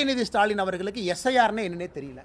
உதயநிதி ஸ்டாலின் அவர்களுக்கு எஸ்ஐஆர்னே என்னன்னே தெரியல.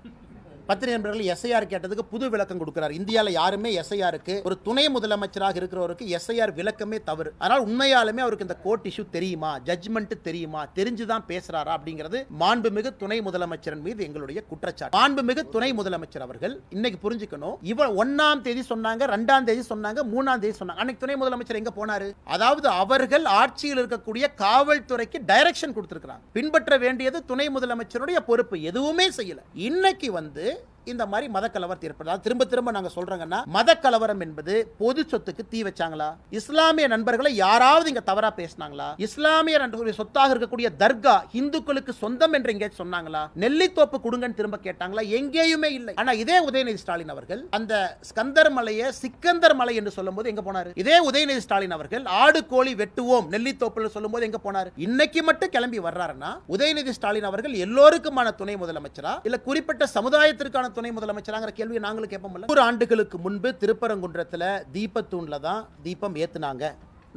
பத்திரிகை நண்பர்கள் எஸ்ஐஆர் கேட்டதுக்கு புது விளக்கம் கொடுக்கிறார். இந்தியாவில் யாருமே எஸ்ஐஆருக்கு ஒரு துணை முதலமைச்சராக இருக்கிறவருக்கு எஸ்ஐஆர் விளக்கமே தவறு. ஆனால் உண்மையாலுமே அவருக்கு இந்த கோர்ட் இஷ்யூ தெரியுமா, ஜட்ஜ்மெண்ட் தெரியுமா, தெரிஞ்சுதான் பேசுறாரா அப்படிங்கிறது மாண்புமிகு துணை முதலமைச்சரின் மீது எங்களுடைய குற்றச்சாட்டு. மாண்புமிகு துணை முதலமைச்சர் அவர்கள் இன்னைக்கு புரிஞ்சுக்கணும். இவ 1ஆம் தேதி சொன்னாங்க, 2ஆம் தேதி சொன்னாங்க, 3ஆம் தேதி சொன்னாங்க. அன்னைக்கு துணை முதலமைச்சர் எங்க போனாரு? அதாவது அவர்கள் ஆட்சியில் இருக்கக்கூடிய காவல்துறைக்கு டைரக்ஷன் கொடுத்திருக்கிறாங்க. பின்பற்ற வேண்டியது துணை முதலமைச்சருடைய பொறுப்பு. எதுவுமே செய்யல. இன்னைக்கு வந்து இந்த மாதிரி மத கலவரத்தை ஏற்படுதா? திரும்ப திரும்ப நாங்க சொல்றோங்கன்னா, மத கலவரம் என்பது பொது சொத்துக்கு தீ வச்சாங்களா? இஸ்லாமிய நண்பர்களை யாராவது இங்க தவறா பேசினாங்களா? இஸ்லாமிய நண்பர்களுடைய சொத்தாக இருக்கக்கூடிய தர்கா இந்துக்களுக்கு சொந்தம் என்று எங்கேயாச்சும் சொன்னாங்களா? நெல்லித்தோப்பு கொடுங்கன்னு திரும்ப கேட்டாங்களா? எங்கேயுமே இல்லை. ஆனா இதே உதயநிதி ஸ்டாலின் அவர்கள் அந்த ஸ்கந்தர் மலையை சிக்கந்தர் மலை என்று சொல்லும் போது எங்க போனாரு? இதே உதயநிதி ஸ்டாலின் அவர்கள் ஆடு கோழி வெட்டுவோம் நெல்லித்தோப்புல சொல்லும் போது எங்க போனாரு? இன்னைக்கு மட்டும் கிளம்பி வர்றாருன்னா உதயநிதி ஸ்டாலின் அவர்கள் எல்லோருக்குமான துணை முதலமைச்சரா இல்ல குறிப்பிட்ட சமுதாயத்திற்கான துணை முதலமைச்சராங்கிற கேள்வியை நாங்களும் கேட்போம்ல. 100 ஆண்டுகளுக்கு முன்பு திருப்பரங்குன்றத்தில் தீபத்தூண்ல தான் தீபம் ஏத்துனாங்க.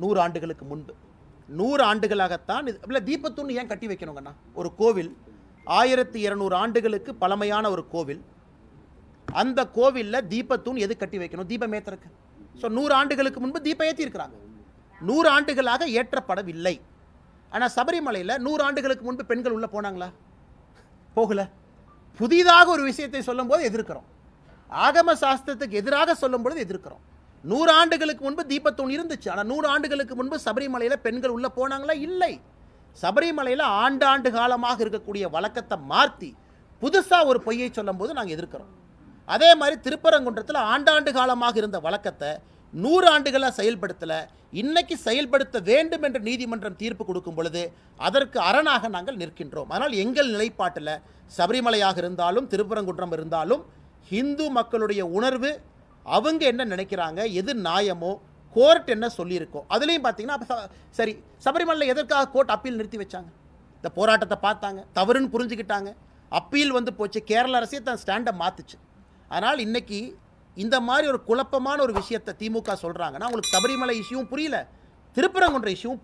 100 ஆண்டுகளுக்கு முன்பு 100 ஆண்டுகளாகத்தான் தீபத்தூண் ஏன் கட்டி வைக்கணுங்கன்னா, ஒரு கோவில் 1200 ஆண்டுகளுக்கு பழமையான ஒரு கோவில், அந்த கோவில்ல தீபத்தூண் எது கட்டி வைக்கணும்? தீபம் ஏத்துறதுக்கு. 100 ஆண்டுகளுக்கு முன்பு தீபம் ஏத்தி இருக்கிறாங்க. 100 ஆண்டுகளாக ஏற்றப்படவில்லை. ஆனா சபரிமலையில் 100 ஆண்டுகளுக்கு முன்பு பெண்கள் உள்ள போனாங்களா? போகல. புதிதாக ஒரு விஷயத்தை சொல்லும் போது எதிர்க்கிறோம். ஆகம சாஸ்திரத்துக்கு எதிராக சொல்லும் பொழுது எதிர்க்கிறோம். 100 ஆண்டுகளுக்கு முன்பு தீபத்தூண் இருந்துச்சு. ஆனால் 100 ஆண்டுகளுக்கு முன்பு சபரிமலையில் பெண்கள் உள்ள போனாங்களா? இல்லை. சபரிமலையில் ஆண்டாண்டு காலமாக இருக்கக்கூடிய வழக்கத்தை மாற்றி புதுசா ஒரு பொய்யை சொல்லும் போது நாங்கள் எதிர்க்கிறோம். அதே மாதிரி திருப்பரங்குன்றத்தில் ஆண்டாண்டு காலமாக இருந்த வழக்கத்தை 100 ஆண்டுகளாக செயல்படுத்தல, இன்னைக்கு செயல்படுத்த வேண்டும் என்று நீதிமன்றம் தீர்ப்பு கொடுக்கும் பொழுது அதற்கு அரணாக நாங்கள் நிற்கின்றோம். ஆனால் எங்கள் நிலைப்பாட்டில் சபரிமலையாக இருந்தாலும் திருப்பரங்குன்றம் இருந்தாலும் இந்து மக்களுடைய உணர்வு, அவங்க என்ன நினைக்கிறாங்க, எது நியாயமோ, கோர்ட் என்ன சொல்லியிருக்கோ அதுலேயும் பார்த்தீங்கன்னா, சரி சபரிமலையில் எதற்காக கோர்ட் அப்பீல் நிறுத்தி வச்சாங்க? இந்த போராட்டத்தை பார்த்தாங்க, தவறுன்னு புரிஞ்சுக்கிட்டாங்க, அப்பீல் வந்து போச்சு, கேரள அரசே தன் ஸ்டாண்டை மாற்றுச்சு. ஆனால் இன்னைக்கு இந்த மாதிரி ஒரு குழப்பமான ஒரு விஷயத்தை திமுக சொல்றாங்கன்னா, உங்களுக்கு சபரிமலை இஷ்யூவும் புரியல, திருப்பரங்குன்ற இஷ்யூவும்